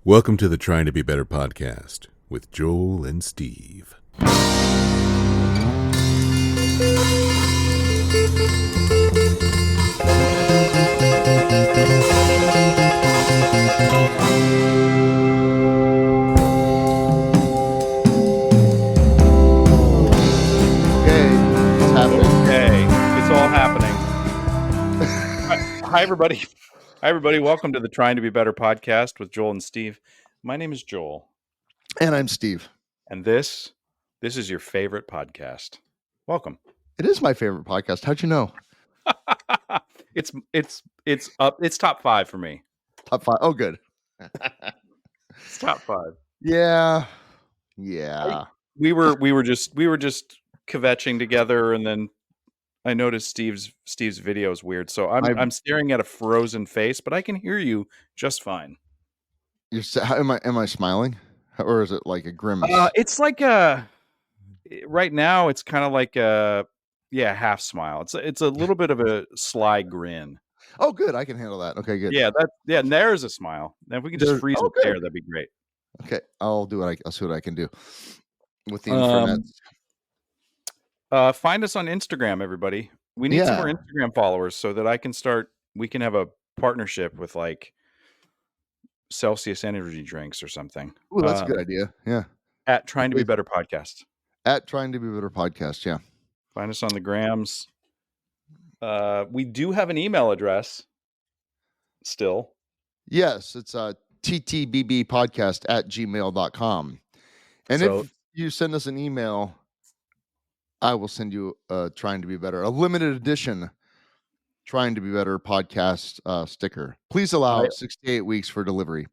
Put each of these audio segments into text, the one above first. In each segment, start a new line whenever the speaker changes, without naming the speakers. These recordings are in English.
Welcome to the Trying to Be Better podcast with Joel and Steve.
Hi, everybody. Welcome to the Trying to Be Better podcast with Joel and Steve. My name is Joel.
And I'm Steve.
And this is your favorite podcast. Welcome.
It is my favorite podcast. How'd you know?
It's up. It's top 5 for me.
Top 5. Oh, good.
It's top 5.
Yeah.
We were just kvetching together, and then I noticed Steve's video is weird, so I'm staring at a frozen face, but I can hear you just fine.
Am I smiling, or is it like a grimace?
It's like right now it's kind of like a half smile. It's a little bit of a sly grin.
Oh, good. I can handle that. Okay, good.
Yeah, and there's a smile. Now, if we can just freeze it there, that'd be great.
Okay, I'll see what I can do with the internet.
Find us on Instagram, everybody. We need some more Instagram followers so that we can have a partnership with like Celsius energy drinks or something.
Oh, that's a good idea. Yeah.
At Trying to Be Better podcast.
At Trying to Be Better podcast. Yeah.
Find us on the grams. We do have an email address still.
Yes. It's TTBB podcast @gmail.com. And if you send us an email, I will send you Trying to Be Better, a limited edition Trying to Be Better podcast sticker. Please allow 68 weeks for delivery.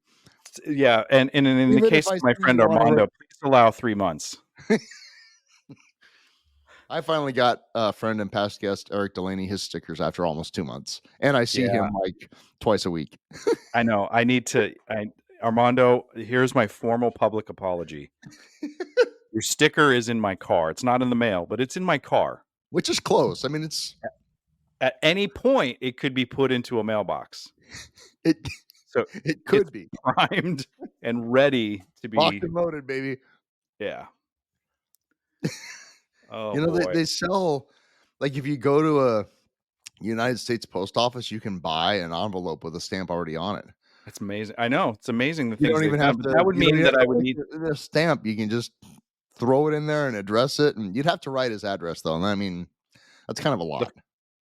Yeah, and in the case of my friend Armando, please allow 3 months.
I finally got a friend and past guest Eric Delaney his stickers after almost 2 months, and I see him like twice a week.
I know. I need to. Armando, here's my formal public apology. Your sticker is in my car. It's not in the mail, but it's in my car.
Which is close. I mean, it's...
At any point, it could be put into a mailbox.
It could be.
Primed and ready to be...
Locked and loaded, baby.
Yeah.
Oh, they sell... Like, if you go to a United States post office, you can buy an envelope with a stamp already on it.
That's amazing. I know. It's amazing.
You don't even have to...
That would mean that I would need...
a stamp. You can just... throw it in there and address it, and you'd have to write his address though. And I mean, that's kind of a lot.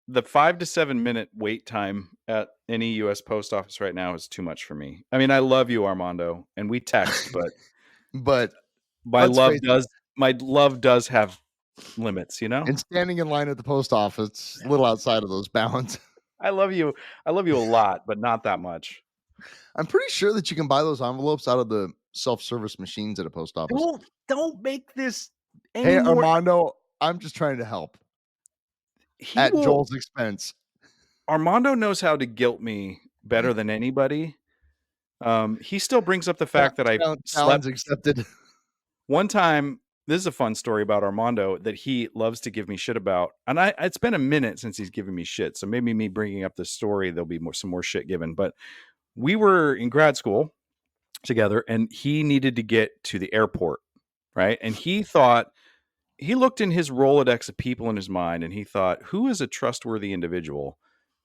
The 5 to 7 minute wait time at any U.S. post office right now is too much for me. I mean, I love you, Armando, and we text, but my love does have limits, you know.
And standing in line at the post office, a little outside of those bounds.
I love you a lot, but not that much.
I'm pretty sure that you can buy those envelopes out of the self-service machines at a post office.
Don't make this
Hey, Armando, I'm just trying to help at Joel's expense.
Armando knows how to guilt me better than anybody. He still brings up the fact that I slept.
Accepted.
One time, this is a fun story about Armando that he loves to give me shit about. And it's been a minute since he's given me shit. So maybe me bringing up this story, there'll be some more shit given. But we were in grad school together, and he needed to get to the airport, right? And he looked in his Rolodex of people in his mind, and he thought, who is a trustworthy individual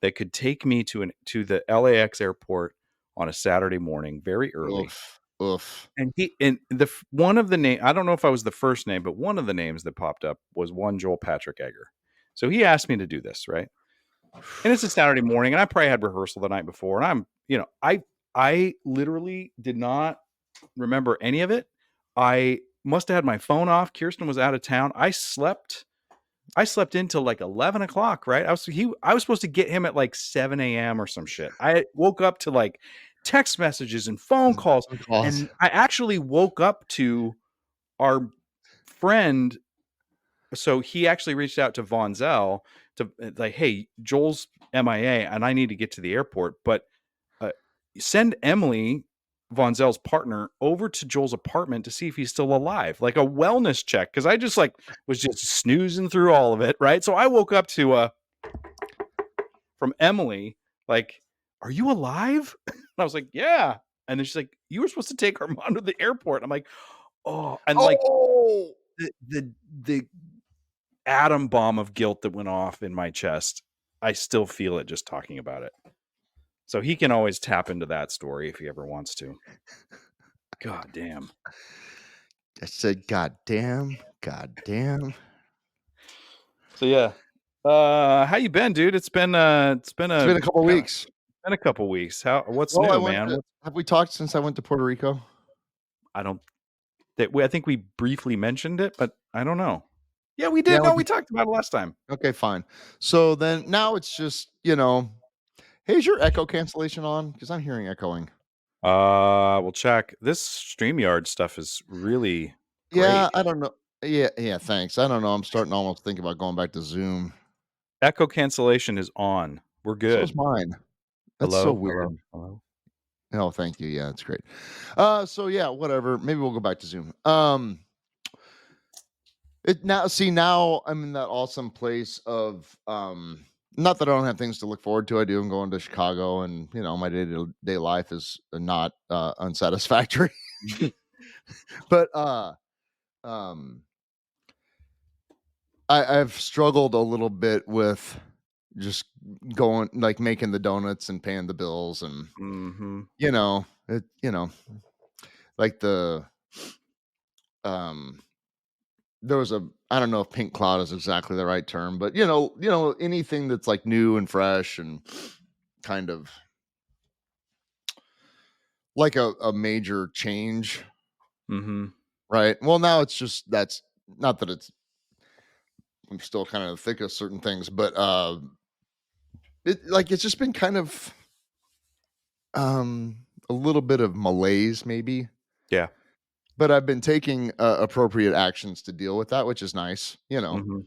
that could take me to the LAX airport on a Saturday morning very early?
Oof.
And one of the name, I don't know if I was the first name, but one of the names that popped up was one Joel Patrick Egger. So he asked me to do this, right? And it's a Saturday morning, and I probably had rehearsal the night before, and I literally did not remember any of it. I must have had my phone off. Kirsten was out of town. I slept in till like 11 o'clock, right? I was supposed to get him at like 7 a.m. or some shit. I woke up to like text messages and phone calls. And I actually woke up to our friend. So he actually reached out to Von Zell to like, hey, Joel's MIA and I need to get to the airport, but send Emily, Von Zell's partner, over to Joel's apartment to see if he's still alive, like a wellness check. Cause I just was just snoozing through all of it. Right. So I woke up to, from Emily, like, are you alive? And I was like, yeah. And then she's like, you were supposed to take Armando to the airport. I'm like, oh, and the atom bomb of guilt that went off in my chest. I still feel it just talking about it. So he can always tap into that story if he ever wants to. God damn.
I said, God damn.
So yeah. How you been, dude? It's been a
couple weeks.
Been a couple weeks. What's
Well,
new, man?
Have we talked since I went to Puerto Rico?
I think we briefly mentioned it, but I don't know. Yeah, we did. No, we talked about it last time.
Okay, fine. So then now it's just, hey, is your echo cancellation on? Because I'm hearing echoing.
We'll check. This StreamYard stuff is really great.
Yeah, I don't know. Yeah, thanks. I don't know. I'm starting to almost think about going back to Zoom.
Echo cancellation is on. We're good.
So is mine. That's so weird.
Hello.
Oh, thank you. Yeah, that's great. So yeah, whatever. Maybe we'll go back to Zoom. Now I'm in that awesome place of not that I don't have things to look forward to. I do. I'm going to Chicago, and my day-to-day life is not unsatisfactory. But I've struggled a little bit with just going, like, making the donuts and paying the bills, and like there was I don't know if pink cloud is exactly the right term, but anything that's like new and fresh and kind of like a major change. Right. Well, now it's just, that's not that I'm still kind of thick of certain things, but it's just been kind of a little bit of malaise, maybe.
Yeah.
But I've been taking appropriate actions to deal with that, which is nice, doing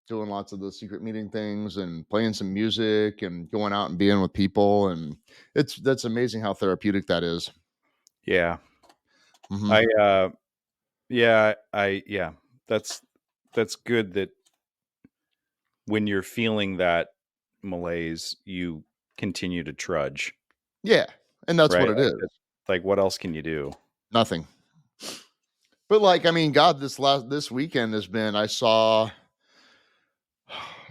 lots of the secret meeting things and playing some music and going out and being with people, and that's amazing how therapeutic that is.
Yeah. That's good that when you're feeling that malaise, you continue to trudge.
Yeah, and that's what it is.
Like, what else can you do?
Nothing. But God, this weekend has been, I saw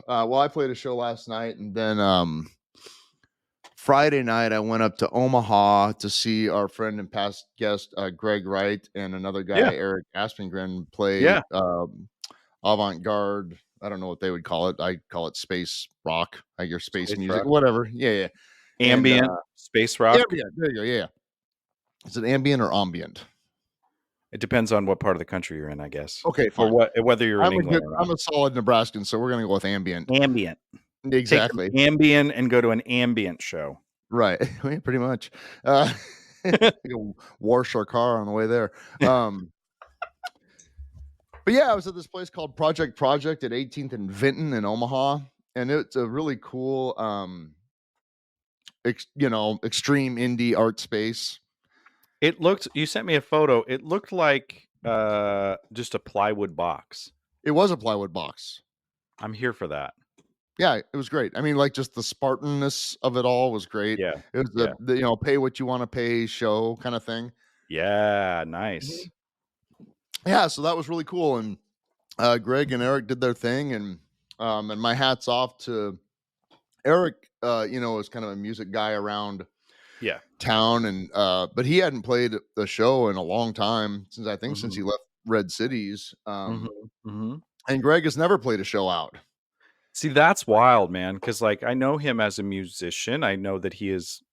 I played a show last night, and then Friday night I went up to Omaha to see our friend and past guest Greg Wright and another guy, Eric Aspengren, play avant-garde. I don't know what they would call it. I call it space rock. I guess space music, rock. Whatever. Yeah.
Ambient, space rock.
Ambient. There you go. Yeah. Is it ambient or ambient?
It depends on what part of the country you're in, I guess.
Okay, fine.
Or whether you're in England.
I'm a solid Nebraskan, so we're gonna go with ambient.
Ambient.
Exactly.
Take ambient and go to an ambient show.
Right. Pretty much. Wash our car on the way there. But yeah, I was at this place called Project at 18th and Vinton in Omaha, and it's a really cool, extreme indie art space.
You sent me a photo. It looked like just a plywood box.
It was a plywood box.
I'm here for that.
Yeah, it was great. I mean, like, just the Spartanness of it all was great.
Yeah.
It was the pay what you want to pay show kind of thing.
Yeah, nice.
Yeah, so that was really cool. And Greg and Eric did their thing, and my hat's off to Eric. Is kind of a music guy around town, and but he hadn't played the show in a long time, since he left Red Cities. And Greg has never played a show out.
See, that's wild, man, because I know him as a musician. I know that he is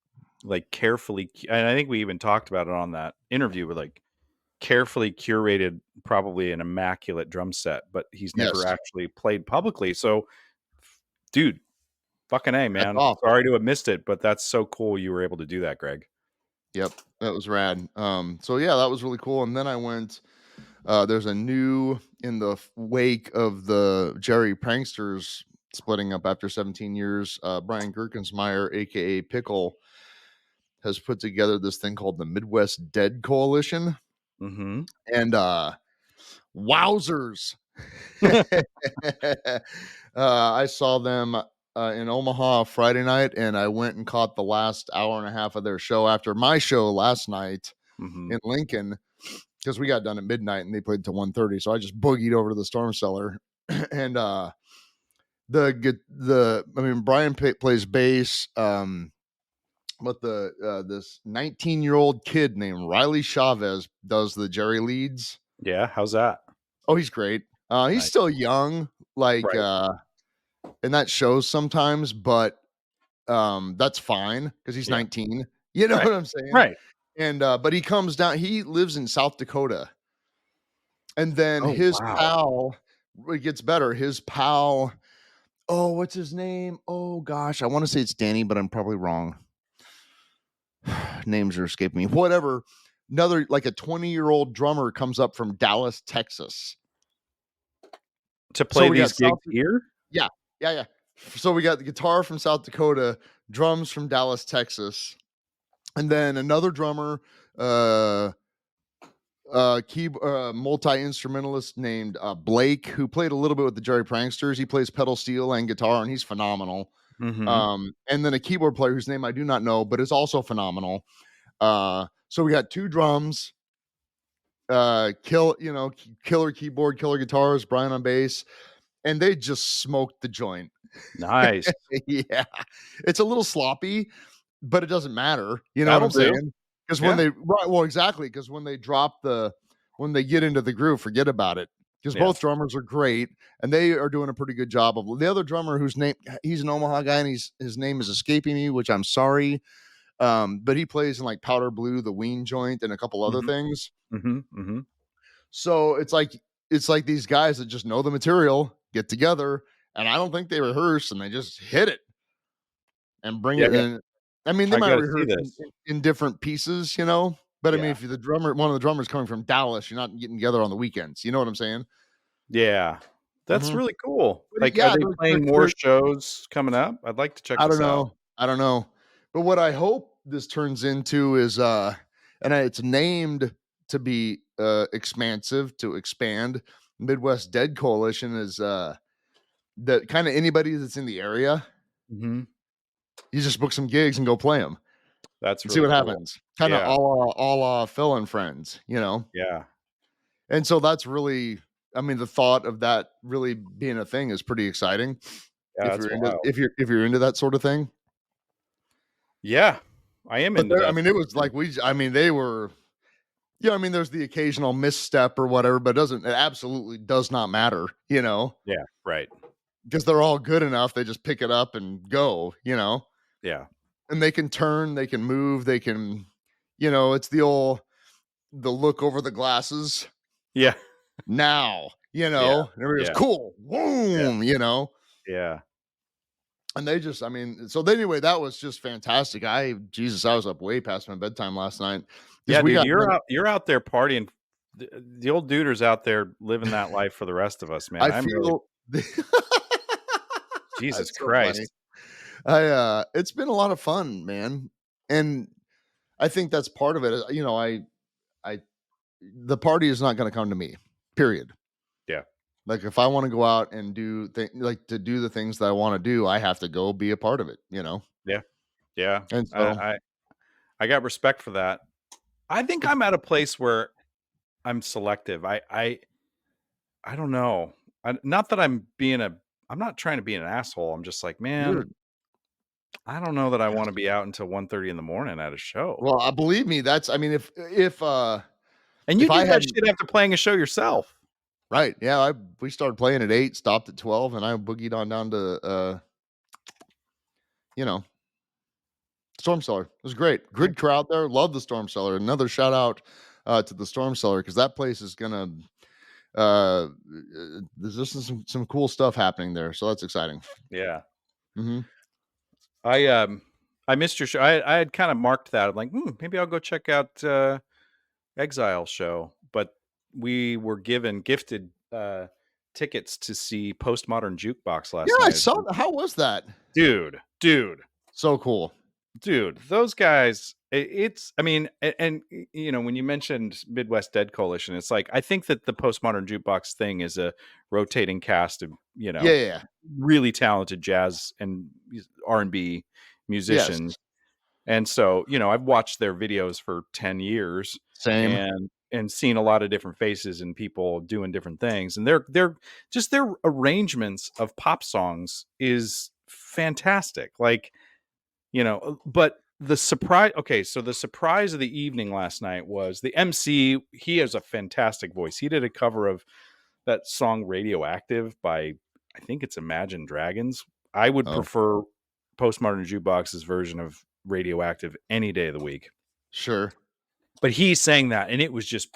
carefully, and I think we even talked about it on that interview, with carefully curated, probably an immaculate drum set, but he's never actually played publicly. So, dude, fucking A, man. Sorry to have missed it, but that's so cool you were able to do that, Greg.
Yep, that was rad. So yeah, that was really cool. And then I went, there's a new, in the wake of the Jerry Pranksters splitting up after 17 years, Brian Gerkensmeyer, aka Pickle, has put together this thing called the Midwest Dead Coalition. And wowzers. I saw them in Omaha Friday night, and I went and caught the last hour and a half of their show after my show last night in Lincoln, because we got done at midnight and they played till 1:30. So I just boogied over to the Storm Cellar, and Brian plays bass, but this 19-year-old kid named Riley Chavez does the Jerry leads.
Yeah, how's that?
Oh, he's great. He's
Nice.
still young, like
Right.
and that shows sometimes, but that's fine because he's 19. You know
Right.
what I'm saying?
Right.
And but he comes down, he lives in South Dakota. And then
Oh,
his
wow.
pal, it gets better. His pal, oh, what's his name? Oh gosh, I want to say it's Danny, but I'm probably wrong. Names are escaping me. Whatever. Another, like a 20-year-old drummer comes up from Dallas, Texas,
To play
we
these
got
gigs here?
Yeah. So we got the guitar from South Dakota, drums from Dallas, Texas, and then another drummer, multi-instrumentalist named Blake, who played a little bit with the Jerry Pranksters. He plays pedal steel and guitar, and he's phenomenal. And then a keyboard player whose name I do not know, but is also phenomenal. So we got 2 drums, killer keyboard, killer guitars, Brian on bass, and they just smoked the joint.
Nice.
Yeah, it's a little sloppy, but it doesn't matter. You know what I'm saying? Because when when they get into the groove, forget about it. Because both drummers are great, and they are doing a pretty good job of the other drummer, whose name, he's an Omaha guy, and his name is escaping me, which I'm sorry. But he plays in like Powder Blue, the Ween joint, and a couple other things. So it's like these guys that just know the material get together, and I don't think they rehearse, and they just hit it and bring it in. I mean, they might rehearse in different pieces, you know. But I mean, if you're one of the drummers coming from Dallas, you're not getting together on the weekends. You know what I'm saying?
Yeah. That's really cool.
But
Like,
yeah,
are they playing more shows coming up? I'd like to check
I
this
don't
out.
know. I don't know. But what I hope this turns into is it's named to be expansive, to expand. Midwest Dead Coalition is that kind of anybody that's in the area. You just book some gigs and go play them.
That's
see what happens. Kind of
Yeah.
all Phil and Friends, you know?
Yeah.
And so that's really, I mean, the thought of that really being a thing is pretty exciting.
Yeah,
if you're into that sort of thing.
Yeah, I am into that.
I mean, it was like they were, I mean, there's the occasional misstep or whatever, but it absolutely does not matter, you know?
Yeah, right.
Because they're all good enough. They just pick it up and go, you know?
Yeah.
And they can turn, they can move, they can, it's the look over the glasses.
Yeah.
Now, and everybody's cool. Boom,
Yeah.
And they just, I mean, so anyway, that was just fantastic. I was up way past my bedtime last night.
Yeah, dude, you're out there partying. The old duder's out there living that life for the rest of us, man. Jesus Christ.
So it's been a lot of fun, man. And I think that's part of it. The party is not going to come to me, period.
Yeah.
Like if I want to go out and do the things that I want to do, I have to go be a part of it, you know?
Yeah. Yeah.
And so
I got respect for that. I think I'm at a place where I'm selective. I don't know. Not that I'm not trying to be an asshole. I'm just like, man, I don't know that I want to be out until 1:30 in the morning at a show.
Well, believe me, and
you did that shit after playing a show yourself.
Right. Yeah. We started playing at 8, stopped at 12, and I boogied on down to, Storm Cellar. It was great. Good crowd there. Love the Storm Cellar. Another shout out to the Storm Cellar, because that place is going to, there's just some cool stuff happening there. So that's exciting.
Yeah. I missed your show. I had kind of marked that. I'm like, maybe I'll go check out Exile show. But we were gifted tickets to see Postmodern Jukebox last night.
Yeah, I saw that. How was that?
Dude.
So cool.
dude, those guys, it's, I mean, and, you know, when you mentioned Midwest Dead Coalition, it's like, I think that the Postmodern Jukebox thing is a rotating cast of, you know,
Yeah.
really talented jazz and R&B
Yes.
musicians. And so, you know, I've watched their videos for 10 years
Same.
and seen a lot of different faces and people doing different things. And they're just their arrangements of pop songs is fantastic. Like, you know, but the surprise, okay, so the surprise of the evening last night was the MC. He has a fantastic voice. He did a cover of that song Radioactive by, I think it's Imagine Dragons. I would
Oh,
prefer Postmodern Jukebox's version of Radioactive any day of the week.
sure.
But he sang that and it was just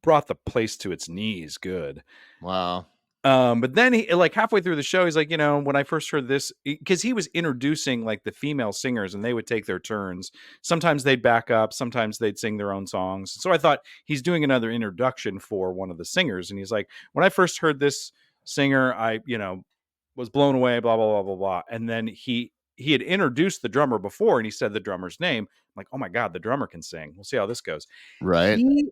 brought the place to its knees good.
Wow.
But then he, like, halfway through the show, he's like, you know, when I first heard this, because he was introducing like the female singers and they would take their turns. Sometimes they'd back up, sometimes they'd sing their own songs. So I thought he's doing another introduction for one of the singers. And he's like, when I first heard this singer, I, you know, was blown away, blah, blah, blah, blah, blah. And then he had introduced the drummer before and he said the drummer's name. I'm like, oh my God, the drummer can sing. We'll see how this goes.
Right.
He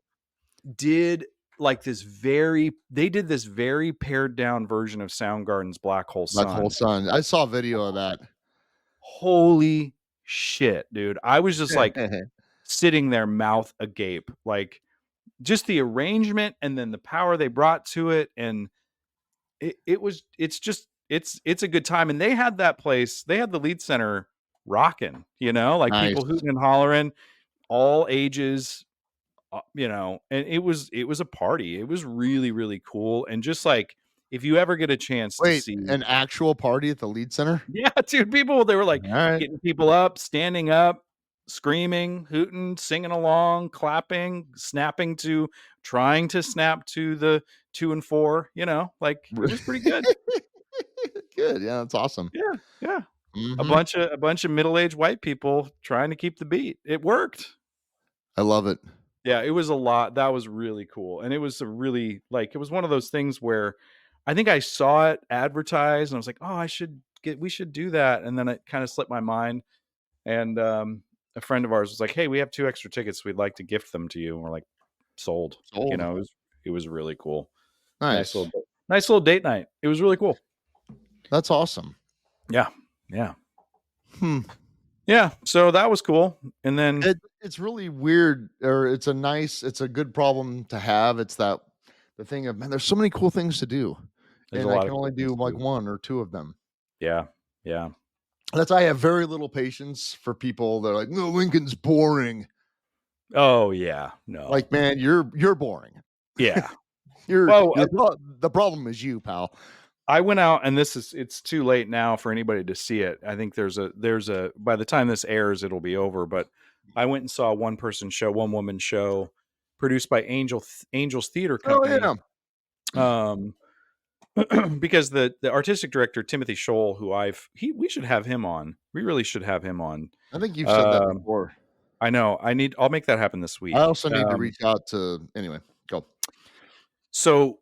did like they did this very pared down version of Soundgarden's Black Hole Sun.
I saw a video of that.
Holy shit, dude. I was just like sitting there mouth agape, like just the arrangement and then the power they brought to it. And it's a good time. And they had that place, they had the Lead Center rocking, you know, like
Nice.
people hooting and hollering, all ages, you know, and it was a party. It was really, really cool. And just like, if you ever get a chance to see
an actual party at the Lead Center?
yeah, dude, they were like
All right.
getting people up, standing up, screaming, hooting, singing along, clapping, trying to snap to the 2 and 4, you know, like it was pretty good.
Good. Yeah, that's awesome.
Yeah.
Mhm.
A bunch of middle-aged white people trying to keep the beat. It worked.
I love it.
Yeah, it was a lot. That was really cool. And it was a really, like, it was one of those things where I think I saw it advertised and I was like, oh, we should do that. And then it kind of slipped my mind. And a friend of ours was like, hey, we have 2 extra tickets. We'd like to gift them to you. And we're like, sold. You know, it was really cool.
Nice.
Nice little date night. It was really cool.
That's awesome.
Yeah. Yeah. So that was cool. And then
it's really weird, or it's a good problem to have. It's the thing of, man, there's so many cool things to do. And I can only do like 1 or 2 of them.
Yeah.
I have very little patience for people that are like, no, Lincoln's boring.
Oh yeah. No.
Like, man, you're boring.
Yeah.
The problem is you, pal.
I went out, and it's too late now for anybody to see it. I think there's a by the time this airs, it'll be over. But I went and saw a one woman show produced by Angels Theater Company.
Oh,
yeah. Because the artistic director, Timothy Scholl, we should have him on. We really should have him on.
I think you've said that before.
I know. I'll make that happen this week.
I also need to reach out to, anyway, go.
So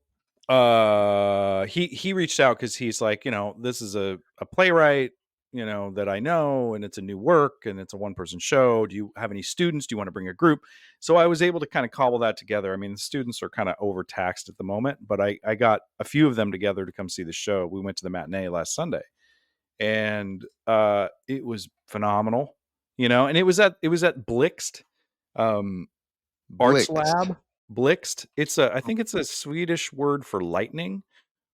he reached out because he's like, you know, this is a playwright, you know, that I know, and it's a new work and it's a 1-person show. Do you have any students? Do you want to bring a group? So I was able to kind of cobble that together. I mean, the students are kind of overtaxed at the moment, but I got a few of them together to come see the show. We went to the matinee last Sunday, and it was phenomenal, you know, and it was at Blixt Arts Lab. Blixt. I think it's a Swedish word for lightning.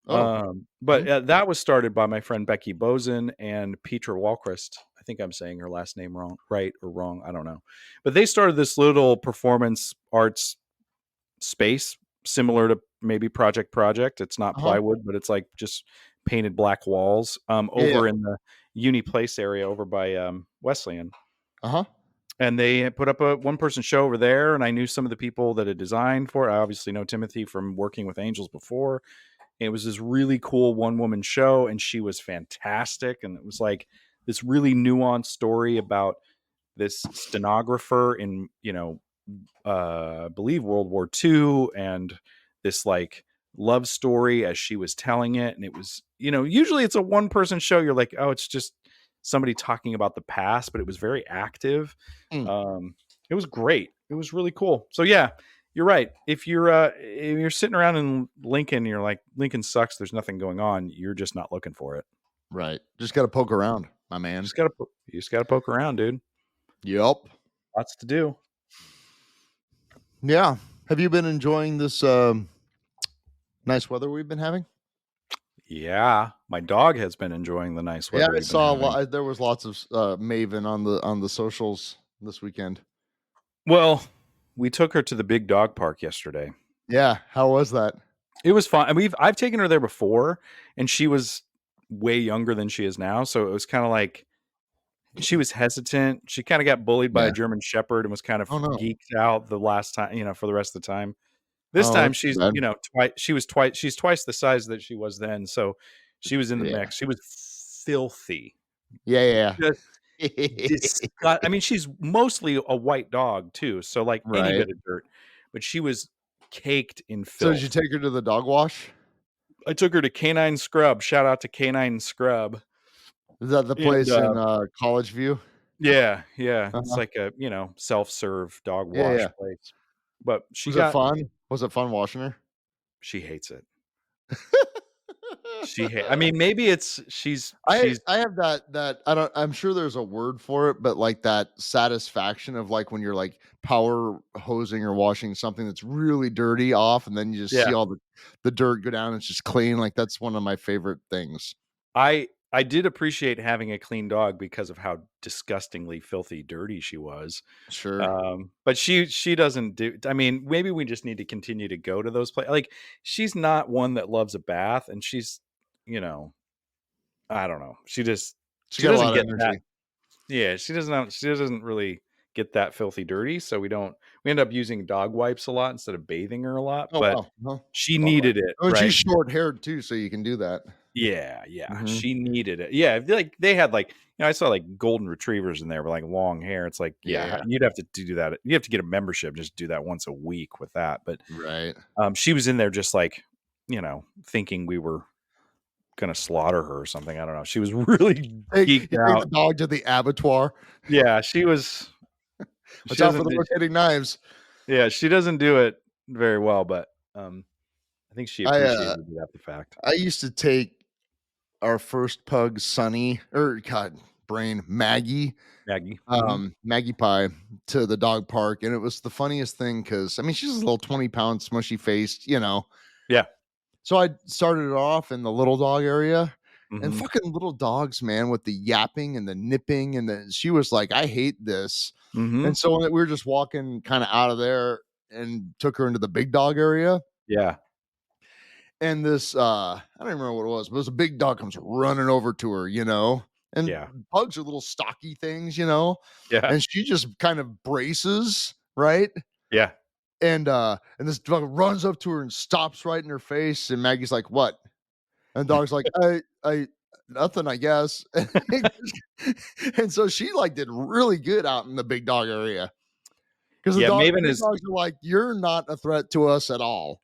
But that was started by my friend Becky Bozen and Petra Walquist. I think I'm saying her last name right or wrong. I don't know. But they started this little performance arts space similar to maybe Project. It's not plywood, but it's like just painted black walls over in the Uni Place area over by Wesleyan. And they put up a 1-person show over there. And I knew some of the people that had designed for it. I obviously know Timothy from working with Angels before. And it was this really cool 1-woman show. And she was fantastic. And it was like this really nuanced story about this stenographer in, you know, I believe World War II, and this like love story as she was telling it. And it was, you know, usually it's a 1-person show. You're like, oh, it's just somebody talking about the past, but it was very active. It was great. It was really cool. So yeah, you're right. If you're sitting around in Lincoln, and you're like, Lincoln sucks, there's nothing going on, you're just not looking for it.
Right. Just got to poke around, my man.
You just gotta poke around, dude.
Yep.
Lots to do.
Yeah. Have you been enjoying this nice weather we've been having?
Yeah, my dog has been enjoying the nice weather.
Yeah, I saw a lot. There was lots of Maven on the socials this weekend.
Well, we took her to the big dog park yesterday.
Yeah, how was that?
It was fun. I've taken her there before, and she was way younger than she is now, so it was kind of like she was hesitant. She kind of got bullied by a German Shepherd and was kind of geeked out the last time, for the rest of the time. This time she's, she's twice the size that she was then. So she was in the mix. She was filthy.
Yeah.
I mean, she's mostly a white dog too. So like any bit of dirt, but she was caked in filth.
So did you take her to the dog wash?
I took her to Canine Scrub. Shout out to Canine Scrub.
Is that the place in College View?
Yeah. It's like a, self-serve dog wash place. But
was it fun? Was it fun washing her?
She hates it. I mean, maybe she's
I have that I'm sure there's a word for it, but like that satisfaction of like when you're like power hosing or washing something that's really dirty off, and then you just see all the dirt go down and it's just clean. Like that's one of my favorite things.
I did appreciate having a clean dog because of how disgustingly filthy dirty she was.
Sure.
But she doesn't do, I mean, maybe we just need to continue to go to those places. Like, she's not one that loves a bath, and she's, I don't know. She doesn't get that. Yeah, she doesn't really get that filthy dirty. So we end up using dog wipes a lot instead of bathing her a lot. She needed it.
Oh, right? She's short haired too, so you can do that.
Yeah. She needed it. Yeah, like they had like, I saw like golden retrievers in there with like long hair. It's like, you'd have to do that. You have to get a membership, just do that once a week with that. But she was in there just like, thinking we were gonna slaughter her or something. I don't know. She was really geeked out.
The dog to the abattoir.
Yeah, she was.
Watch out for the rotating knives.
Yeah, she doesn't do it very well, but I think she appreciated the fact.
I used to take our first pug, Maggie Maggie Pie, to the dog park, and it was the funniest thing because I mean she's a little 20-pound smushy faced,
Yeah.
So I started it off in the little dog area, and fucking little dogs, man, with the yapping and the nipping, and she was like, "I hate this," and so we were just walking kind of out of there and took her into the big dog area.
Yeah.
And this, I don't even remember what it was, but it was a big dog comes running over to her, and pugs are little stocky things, and she just kind of braces, right?
Yeah.
And this dog runs up to her and stops right in her face. And Maggie's like, "What?" And the dog's like, I nothing, I guess. And so she like did really good out in the big dog area. Because the dogs are like, "You're not a threat to us at all."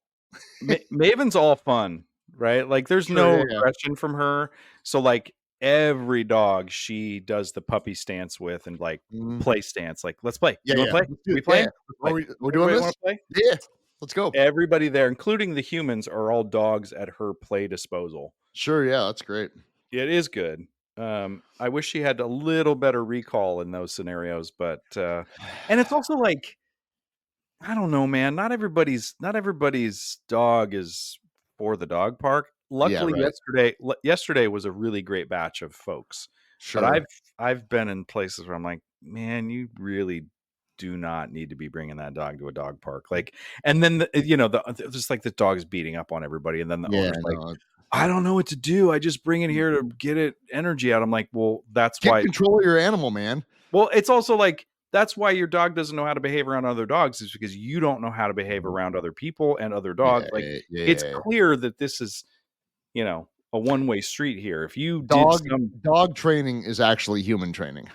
Maven's all fun, right? Like there's no aggression from her. So like every dog she does the puppy stance with and like play stance. Like, let's play. You want to play? We play?
We're doing this?
Play?
Yeah. Let's go.
Everybody there, including the humans, are all dogs at her play disposal.
Sure. Yeah. That's great.
It is good. I wish she had a little better recall in those scenarios, but and it's also like, I don't know, man. Not everybody's dog is for the dog park. Luckily, yesterday was a really great batch of folks. Sure. But I've been in places where I'm like, man, you really do not need to be bringing that dog to a dog park. Like, and then just like the dog's beating up on everybody, and then the owner's like, I don't know what to do. I just bring it here to get it energy out. I'm like, well, that's why
control your animal, man.
Well, it's also like, that's why your dog doesn't know how to behave around other dogs, is because you don't know how to behave around other people and other dogs. It's clear that this is, a one-way street here. If you
dog training is actually human training.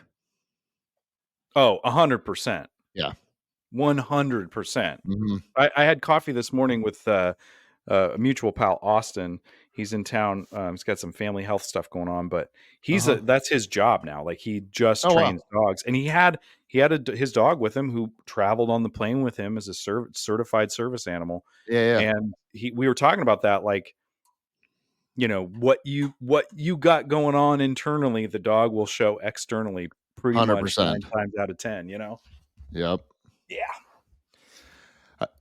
Oh, 100%.
Yeah.
100%. I had coffee this morning with a mutual pal, Austin. He's in town. He's got some family health stuff going on, but that's his job now. Like he just trains dogs, and he had his dog with him who traveled on the plane with him as a certified service animal.
Yeah.
And we were talking about that, like, you know, what you got going on internally, the dog will show externally pretty
100%.
much 9 times out of 10, you know?
Yep.
Yeah.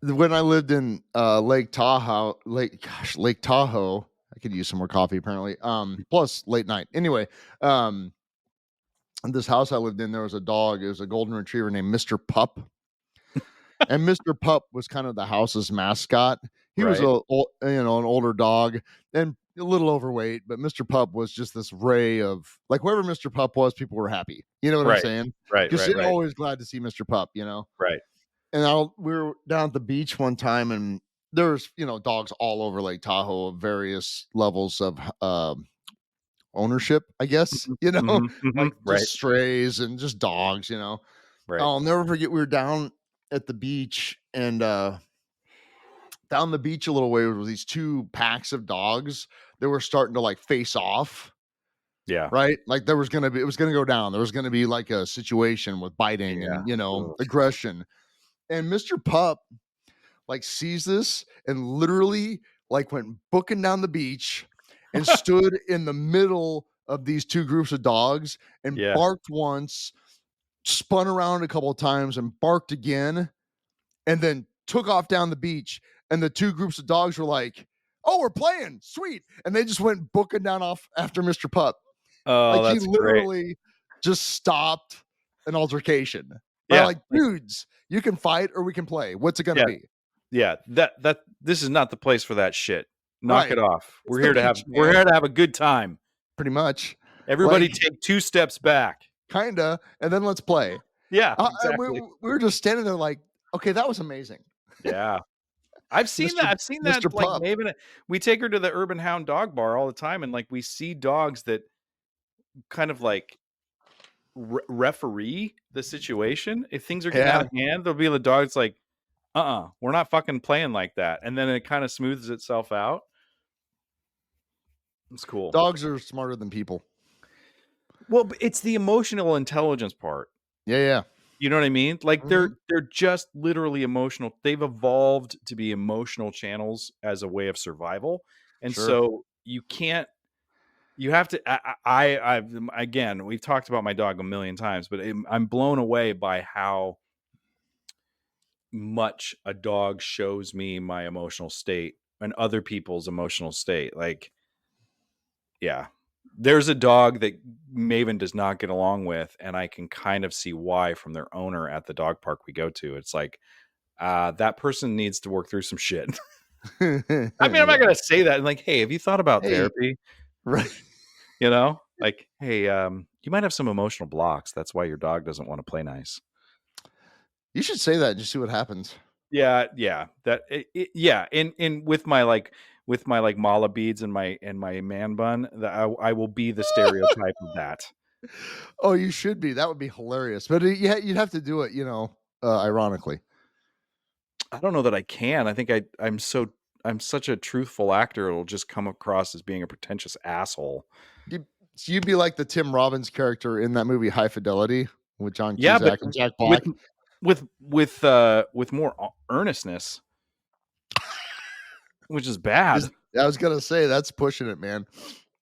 When I lived in Lake Tahoe, I could use some more coffee apparently. Plus late night. Anyway, in this house I lived in, there was a dog. It was a golden retriever named Mr. Pup. And Mr. Pup was kind of the house's mascot. He was an older dog and a little overweight, but Mr. Pup was just this ray of, like, wherever Mr. Pup was, people were happy. You know what I'm saying?
Right.
Because you're always glad to see Mr. Pup, you know?
Right.
And we were down at the beach one time, and there was, you know, dogs all over Lake Tahoe of various levels of ownership, I guess, you know, like just strays and just dogs, you know.
Right.
I'll never forget, we were down at the beach, and down the beach a little way was these two packs of dogs that were starting to like face off.
Yeah.
Right. Like it was going to go down. There was going to be like a situation with biting and, you know, aggression. And Mr. Pup like sees this and literally like went booking down the beach and stood in the middle of these two groups of dogs and barked once, spun around a couple of times and barked again, and then took off down the beach. And the two groups of dogs were like, "Oh, we're playing, sweet!" And they just went booking down off after Mr. Pup.
Oh,
like
that's
he literally
great.
Just stopped an altercation.
Yeah,
like, dudes, you can fight or we can play. What's it gonna be?
Yeah, this is not the place for that shit. Knock it off. We're here to have a good time.
Pretty much.
Everybody take 2 steps back.
Kinda, and then let's play.
Yeah, exactly.
We were just standing there like, okay, that was amazing.
Yeah. I've seen that. I've seen that. Like Maven, we take her to the Urban Hound Dog Bar all the time, and like we see dogs that kind of like referee the situation. If things are getting out of hand, there'll be the dogs like, we're not fucking playing like that, and then it kind of smooths itself out. It's cool.
Dogs are smarter than people.
Well, it's the emotional intelligence part.
Yeah.
You know what I mean? Like they're just literally emotional. They've evolved to be emotional channels as a way of survival. And so you have to, again, we've talked about my dog a million times, but I'm blown away by how much a dog shows me my emotional state and other people's emotional state. Like, yeah. There's a dog that Maven does not get along with, and I can kind of see why from their owner at the dog park we go to. It's like, that person needs to work through some shit. I mean, I'm not going to say that. Like, hey, have you thought about therapy?
Right.
You know, like, hey, you might have some emotional blocks. That's why your dog doesn't want to play nice.
You should say that and just see what happens.
Yeah. And with my like mala beads and my man bun, I will be the stereotype of that.
Oh, you should be. That would be hilarious. But you'd have to do it, you know, ironically.
I don't know that I can. I think I'm such a truthful actor. It'll just come across as being a pretentious asshole.
You'd be like the Tim Robbins character in that movie High Fidelity with John Cusack and Jack Black.
With more earnestness, which is bad.
I was gonna say that's pushing it, man.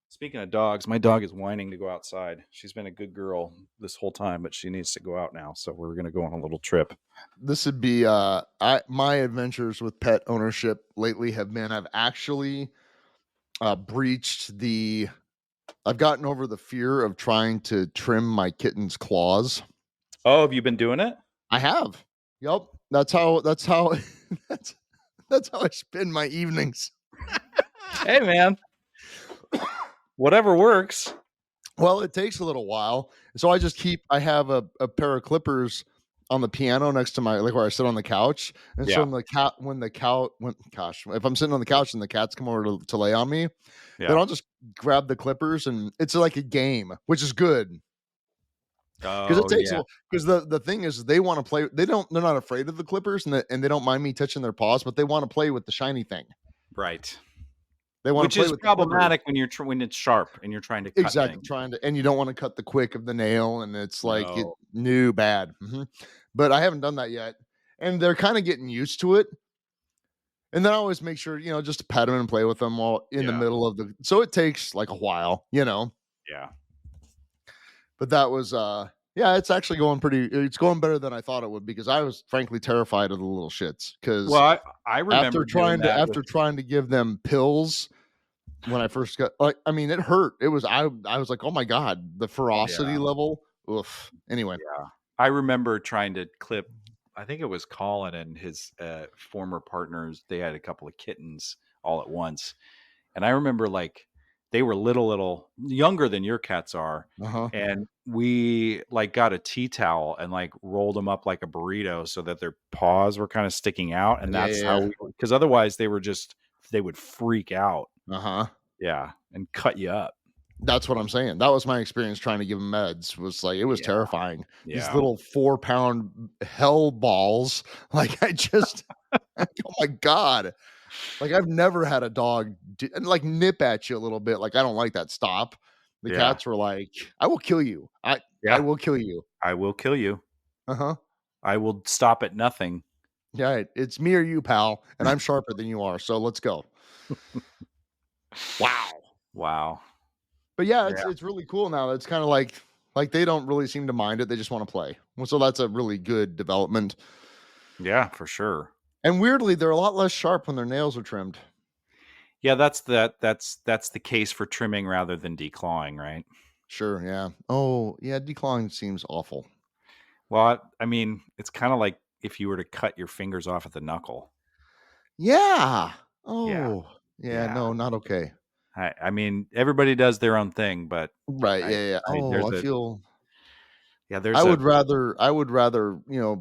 Speaking of dogs, my dog is whining to go outside. She's been a good girl this whole time, but she needs to go out now. So we're gonna go on a little trip.
This would be my adventures with pet ownership lately have been I've actually I've gotten over the fear of trying to trim my kitten's claws.
Oh, have you been doing it?
I have. Yep. That's how I spend my evenings.
Hey, man. Whatever works.
Well, it takes a little while. So I have a pair of clippers on the piano next to my, like where I sit on the couch. And so if I'm sitting on the couch and the cats come over to lay on me, then I'll just grab the clippers, and it's like a game, which is good. Because it takes because the thing is they want to play. They're not afraid of the clippers, and they don't mind me touching their paws, but they want to play with the shiny thing.
Right.
They want
Which
to play
is
with
problematic when you're when it's sharp and you're trying to cut
exactly
things.
and you don't want to cut the quick of the nail, and it's like it
No.
new bad. But I haven't done that yet, and they're kind of getting used to it. And then I always make sure, just to pet them and play with them while in the middle of so it takes like a while.
Yeah.
But that was yeah, it's actually it's going better than I thought it would, because I was frankly terrified of the little shits, because
Well, I remember doing that
after trying to give them pills when I first got, like, I mean, it hurt. It was I was like, oh my god, the ferocity level. Oof. Anyway.
Yeah. I remember trying to clip, I think it was Colin and his former partners. They had a couple of kittens all at once. And I remember, like, they were little younger than your cats are. And we like got a tea towel and like rolled them up like a burrito so that their paws were kind of sticking out. And that's how because otherwise they would freak out. Yeah. And cut you up.
That's what I'm saying. That was my experience trying to give them meds. Was like, it was terrifying. These
Yeah.
little 4-pound hell balls. Like, I just, oh my God. Like, I've never had a dog like nip at you a little bit. Like, I don't like that. Stop. The cats were like, I will kill you. I will kill you.
I will kill you.
Uh-huh.
I will stop at nothing.
Yeah. It's me or you, pal. And I'm sharper than you are. So let's go.
Wow.
But yeah, it's really cool now. It's kind of like they don't really seem to mind it. They just want to play. Well, so that's a really good development.
Yeah, for sure.
And weirdly, they're a lot less sharp when their nails are trimmed.
Yeah, that's the case for trimming rather than declawing, right?
Sure, yeah. Oh, yeah, declawing seems awful.
Well, I mean, it's kind of like if you were to cut your fingers off at the knuckle.
Yeah. Oh, yeah. No, not okay.
I mean, everybody does their own thing, but
right, yeah. I feel.
Yeah, there's.
I would rather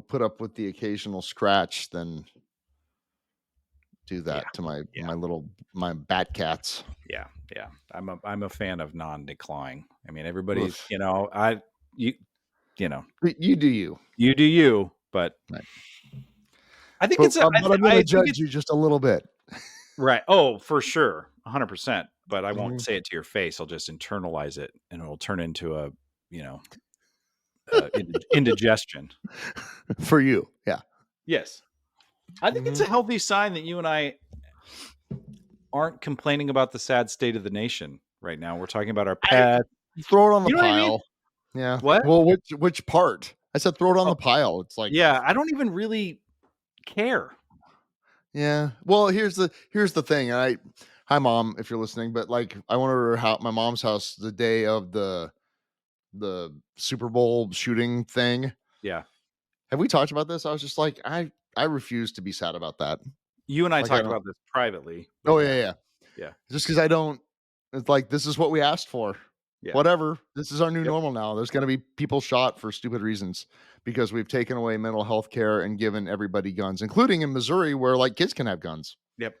put up with the occasional scratch than do that to my bat cats.
Yeah. I'm a fan of non-declawing. I mean, everybody's,
Oof.
you do you. You do you, but
right.
I think but
I'm going to judge you just a little bit.
Right. Oh, for sure. 100%. But I won't say it to your face. I'll just internalize it, and it'll turn into a, indigestion.
For you. Yeah.
Yes. I think it's a healthy sign that you and I aren't complaining about the sad state of the nation right now. We're talking about our pets.
Throw it on the pile. I mean? Yeah.
What?
Well, which part? I said throw it on the pile. It's like,
yeah, I don't even really care.
Yeah. Well, here's the thing. Hi mom, if you're listening, but like I went over to my mom's house the day of the Super Bowl shooting thing.
Yeah.
Have we talked about this? I was just like, I refuse to be sad about that.
You and I talked about this privately.
Oh yeah. Just because I don't. It's like, this is what we asked for. Yeah. Whatever. This is our new normal now. There's going to be people shot for stupid reasons because we've taken away mental health care and given everybody guns, including in Missouri where like kids can have guns.
Yep.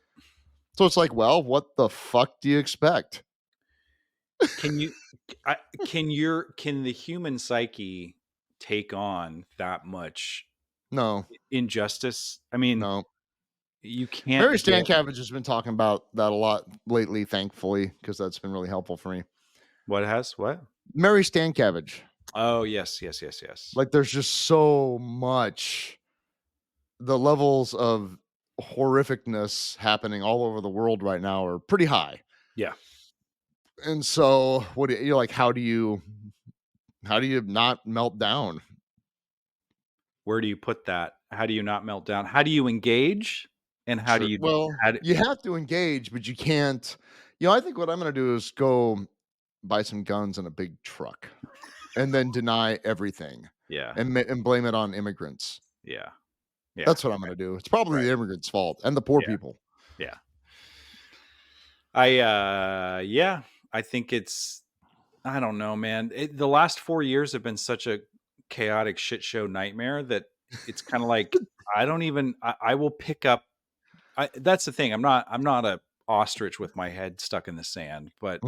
So it's like, well, what the fuck do you expect?
Can the human psyche take on that much injustice? I mean,
no.
You can't.
Mary Stankiewicz has been talking about that a lot lately, thankfully, because that's been really helpful for me.
What?
Mary Stankiewicz.
Oh, yes.
Like, there's just so much. The levels of horrificness happening all over the world right now are pretty high.
Yeah.
And so, you're like, how do you not melt down?
Where do you put that? How do you not melt down? How do you engage? And how do you?
Well, you have to engage, but you can't. I think what I'm going to do is go buy some guns and a big truck, and then deny everything.
Yeah.
And blame it on immigrants.
Yeah.
That's what I'm going to do. It's probably the immigrants' fault and the poor people.
Yeah. I think it's. I don't know, man. The last 4 years have been such a chaotic shit show nightmare that it's kind of like I don't even. I will pick up. That's the thing. I'm not a ostrich with my head stuck in the sand, but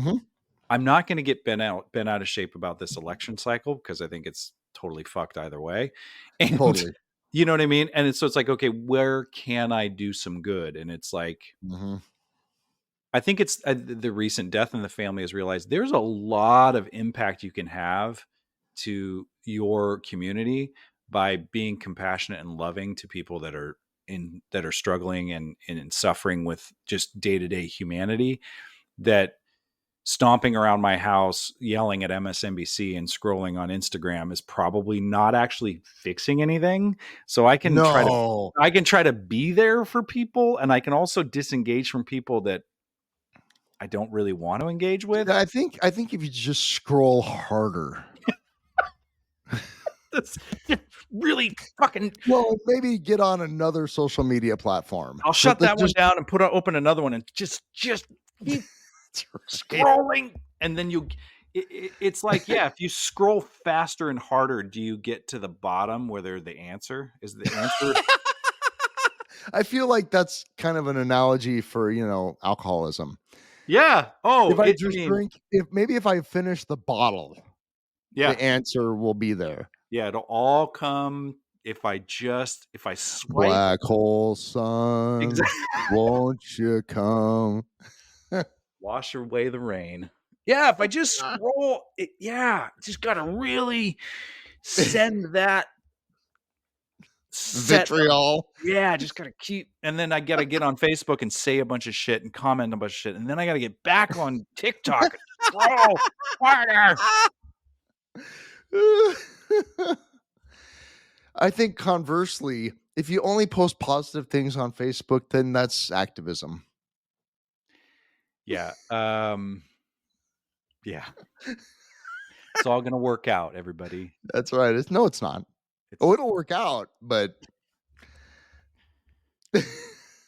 I'm not going to get bent out of shape about this election cycle because I think it's totally fucked either way. And
totally.
You know what I mean? And so it's like, okay, where can I do some good? And it's like, I think it's the recent death in the family has realized there's a lot of impact you can have to your community by being compassionate and loving to people that are struggling and suffering with just day-to-day humanity. That stomping around my house, yelling at MSNBC and scrolling on Instagram is probably not actually fixing anything. So I can try to be there for people, and I can also disengage from people that I don't really want to engage with.
I think if you just scroll harder.
That's really fucking.
Well, maybe get on another social media platform.
I'll shut that one down and open another one and just keep scrolling. And then it's like, yeah, if you scroll faster and harder, do you get to the bottom where they're the answer? Is the answer?
I feel like that's kind of an analogy for, alcoholism.
Yeah. Oh,
if I drink, if I finish the bottle, the answer will be there.
Yeah, it'll all come if I swipe.
Black hole sun, exactly. Won't you come?
Wash away the rain. Yeah, if I just scroll, just gotta really send that
vitriol.
Just gotta keep, and then I gotta get on Facebook and say a bunch of shit and comment a bunch of shit, and then I gotta get back on TikTok and scroll harder.
I think conversely, if you only post positive things on Facebook, then that's activism.
Yeah. Yeah. It's all going to work out, everybody.
That's right. It's not. It'll work out, but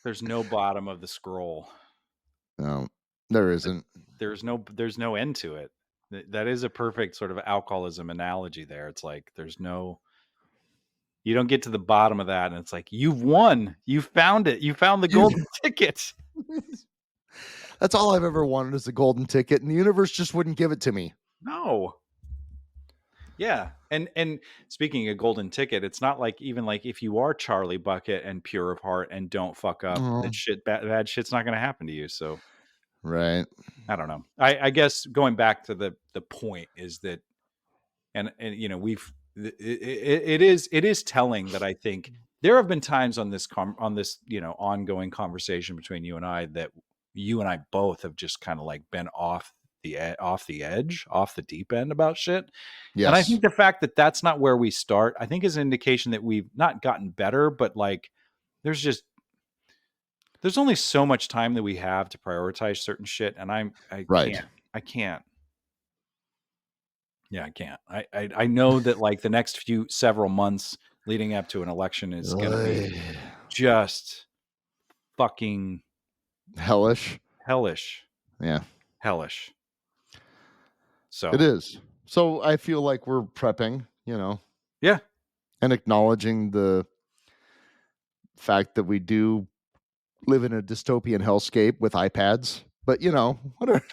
there's no bottom of the scroll.
No, there isn't.
There's no end to it. That is a perfect sort of alcoholism analogy there. It's like you don't get to the bottom of that, and it's like, you've won. You found it. You found the golden ticket.
That's all I've ever wanted is the golden ticket, and the universe just wouldn't give it to me.
No. Yeah. And speaking of golden ticket, it's not like, even like if you are Charlie Bucket and pure of heart and don't fuck up, that bad shit's not going to happen to you. So,
right.
I don't know. I guess going back to the point is that, and it is telling that I think there have been times on this ongoing conversation between you and I that you and I both have just kind of like been off the edge, off the deep end about shit. Yes. And I think the fact that that's not where we start, I think is an indication that we've not gotten better, but like there's only so much time that we have to prioritize certain shit. And I can't. Yeah, I can't. I know that like the next several months leading up to an election is going to be just fucking
hellish.
Yeah. Hellish. So
it is. So I feel like we're prepping,
Yeah.
And acknowledging the fact that we do live in a dystopian hellscape with iPads, but whatever.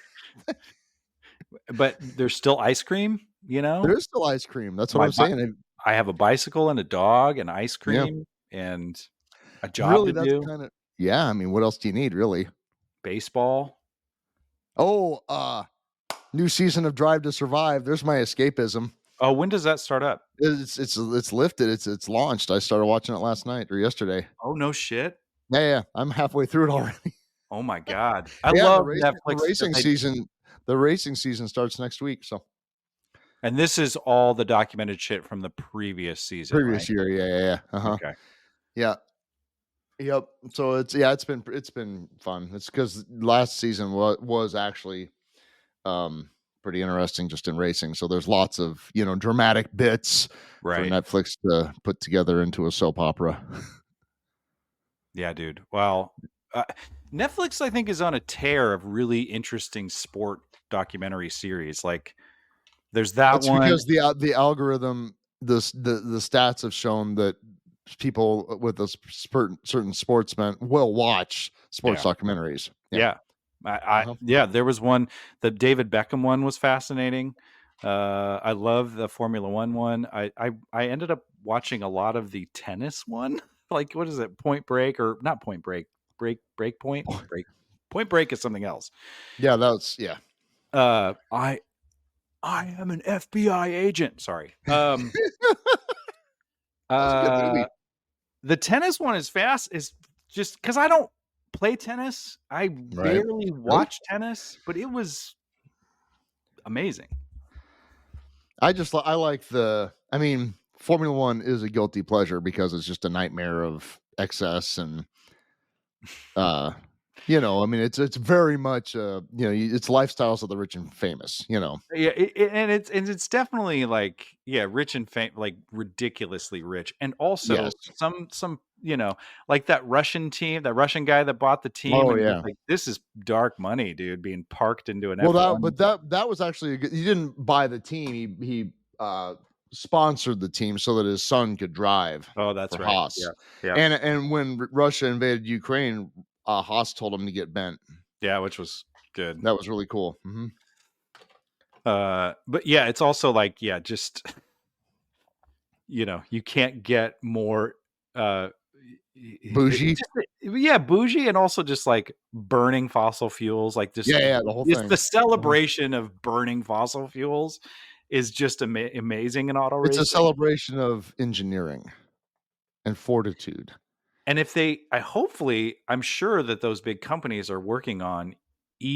But there's still ice cream,
There is still ice cream. That's what I'm saying.
I have a bicycle and a dog and ice cream and a job to do.
Yeah, I mean, what else do you need, really?
Baseball.
Oh, new season of Drive to Survive. There's my escapism.
Oh, when does that start up?
It's lifted. It's launched. I started watching it last night or yesterday.
Oh, no shit.
Yeah. I'm halfway through it already.
Oh my God. I love Netflix.
The racing season. The racing season starts next week. So,
and this is all the documented shit from the previous season.
Previous year, yeah.
Okay.
Yeah. Yep. So it's been fun. It's because last season was actually pretty interesting just in racing. So there's lots of dramatic bits for Netflix to put together into a soap opera.
Yeah, dude. Well, Netflix I think is on a tear of really interesting sport documentary series. Like there's that one.
Because the algorithm, the stats have shown that people with a certain sportsmen will watch sports documentaries.
Yeah. There was one. The David Beckham one was fascinating. I love the Formula One. I ended up watching a lot of the tennis one. Like, what is it? Point Break or not Point Break? Break Point? Point Break is something else.
Yeah, that's yeah.
I am an FBI agent. Sorry.
That was a good movie.
The tennis one is fast. Is just because I don't play tennis. I barely watch tennis, but it was amazing.
I like I mean, Formula One is a guilty pleasure because it's just a nightmare of excess and you know, I mean, it's very much you know, it's lifestyles of the rich and famous, you know.
Yeah, and it's definitely like rich and like ridiculously rich, and also some you know, like that Russian team, that Russian guy that bought the team,
Oh
and
yeah,
like this is dark money, dude, being parked into an
well,
F1.
that was actually he didn't buy the team. He sponsored the team so that his son could drive.
Oh, that's
for
right.
Haas.
Yeah.
And when Russia invaded Ukraine, Haas told him to get bent.
Yeah, which was good.
That was really cool. Mm-hmm.
But yeah, it's also like just you know, you can't get more
Bougie.
Bougie, and also just like burning fossil fuels, like just
the whole thing.
The celebration of burning fossil fuels is just amazing in auto racing.
It's a celebration of engineering and fortitude.
And if I'm sure that those big companies are working on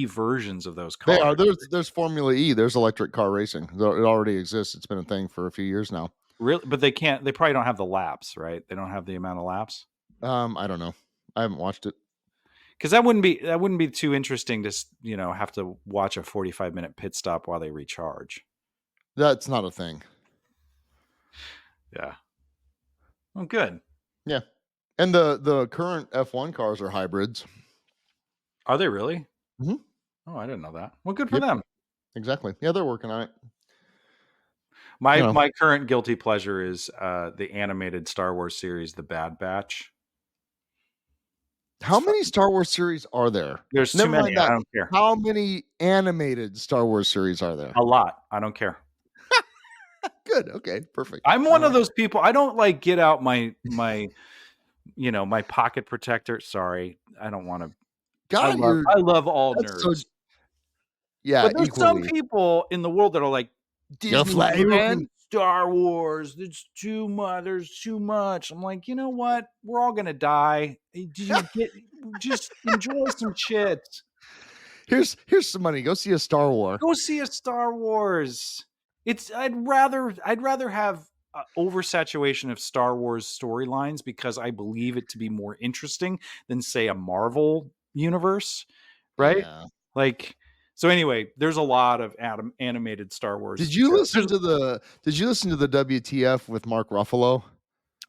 versions of those cars.
They are. There's Formula E. There's electric car racing. It already exists. It's been a thing for a few years now.
Really, but they probably don't have the laps, right? They don't have the amount of laps.
I don't know. I haven't watched it.
Because that wouldn't be too interesting to have to watch a 45-minute pit stop while they recharge.
That's not a thing.
Yeah. Oh, good.
Yeah, and the current F1 cars are hybrids.
Are they really?
Mm-hmm.
Oh, I didn't know that. Well, good for them.
Exactly. Yeah, they're working on it.
My current guilty pleasure is the animated Star Wars series, The Bad Batch.
How many Star Wars series are there?
There's too many. I don't care.
How many animated Star Wars series are there?
A lot. I don't care.
Good. Okay. Perfect.
I'm one of those people. I don't like get out my my pocket protector. Sorry, I don't want to.
God,
I love all nerds.
Yeah,
but there's some people in the world that are like, Disney, Star Wars. It's too much. There's too much. I'm like, you know what? We're all gonna die. Just enjoy some shit.
Here's some money. Go see a Star Wars.
Go see a Star Wars. I'd rather have oversaturation of Star Wars storylines because I believe it to be more interesting than say a Marvel universe, right?
Yeah.
Like. So anyway, there's a lot of animated Star Wars.
Did you listen to the WTF with Mark Ruffalo?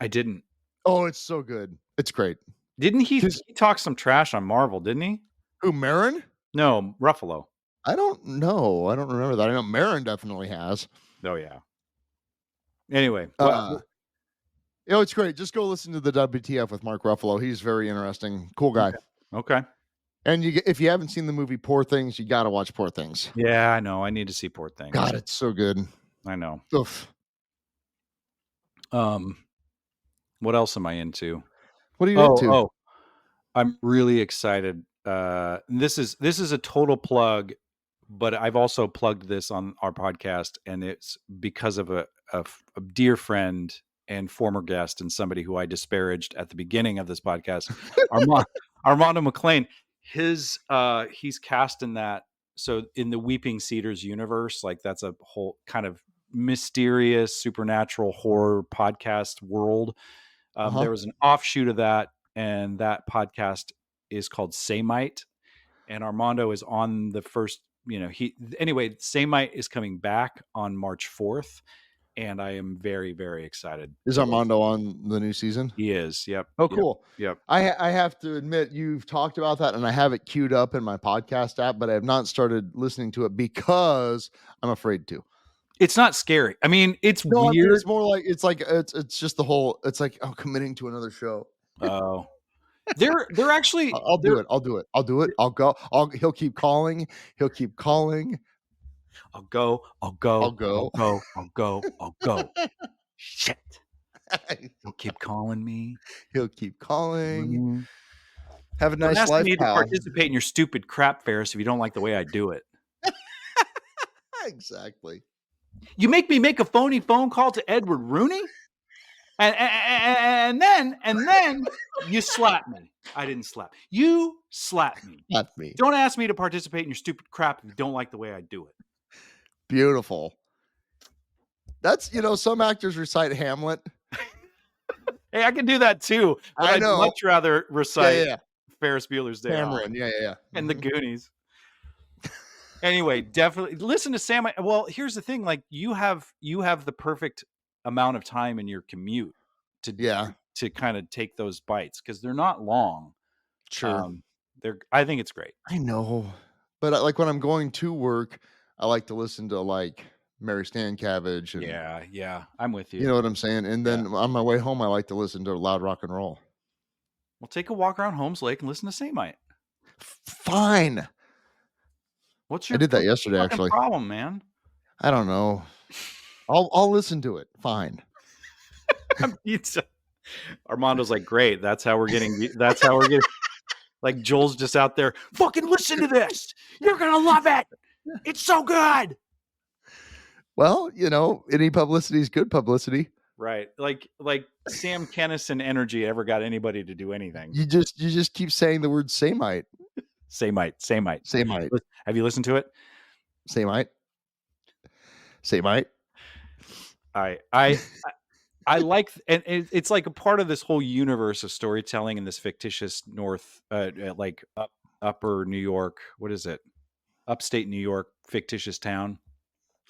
I didn't.
Oh, it's so good. It's great.
Didn't he talk some trash on Marvel, didn't he?
Who, Marin?
No, Ruffalo.
I don't know. I don't remember that. I know Marin definitely has.
Oh yeah. Anyway,
it's great. Just go listen to the WTF with Mark Ruffalo. He's very interesting. Cool guy.
Okay.
And if you haven't seen the movie Poor Things, you got to watch Poor Things.
Yeah, I know. I need to see Poor Things.
God, it's so good.
I know.
Oof.
What else am I into?
What are you into?
Oh, I'm really excited. This is a total plug, but I've also plugged this on our podcast, and it's because of a dear friend and former guest and somebody who I disparaged at the beginning of this podcast, Armando McClain. He's cast in that. So in the Weeping Cedars universe, like that's a whole kind of mysterious supernatural horror podcast world. There was an offshoot of that, and that podcast is called Samite, and Armando is on the first. Samite is coming back on March 4th. And I am very, very excited.
Is Armando on the new season?
He is. Yep.
Oh, cool.
Yep.
I have to admit, you've talked about that, and I have it queued up in my podcast app, but I have not started listening to it because I'm afraid to.
It's not scary. I mean, it's weird. I mean,
it's more like it's just the whole. It's like committing to another show.
Oh, they're actually.
I'll do it. I'll go. He'll keep calling.
I'll go. Shit. He'll keep calling me.
He'll keep calling. Have a
Don't
nice
ask
life,
me to
pal.
participate in your stupid crap fairs if you don't like the way I do it.
Exactly.
You make me make a phony phone call to Edward Rooney, and then you slap me. I didn't slap. You slap me.
Not me.
Don't ask me to participate in your stupid crap if you don't like the way I do it.
Beautiful. That's, some actors recite Hamlet.
Hey, I can do that too, but I'd much rather recite Ferris Bueller's Day Off.
Yeah.
And the Goonies. Anyway, definitely listen to Sam. Well, here's the thing: like you have the perfect amount of time in your commute to kind of take those bites because they're not long.
Sure.
I think it's great.
I know, but like when I'm going to work, I like to listen to like Mary Stankiewicz. And,
yeah, I'm with you.
You know what I'm saying? And then on my way home, I like to listen to loud rock and roll.
Well, take a walk around Holmes Lake and listen to Samite.
Fine.
I did that
yesterday, actually.
Problem, man.
I don't know. I'll listen to it. Fine.
Armando's like, great. That's how we're getting. Like Joel's just out there. Fucking listen to this. You're gonna love it. It's so good.
Well, any publicity is good publicity.
Right. Like Sam Kennison energy ever got anybody to do anything.
You just keep saying the word Samite.
Samite. Have you listened to it?
Samite.
I like, and it's like a part of this whole universe of storytelling in this fictitious upper New York. What is it? Upstate New York fictitious town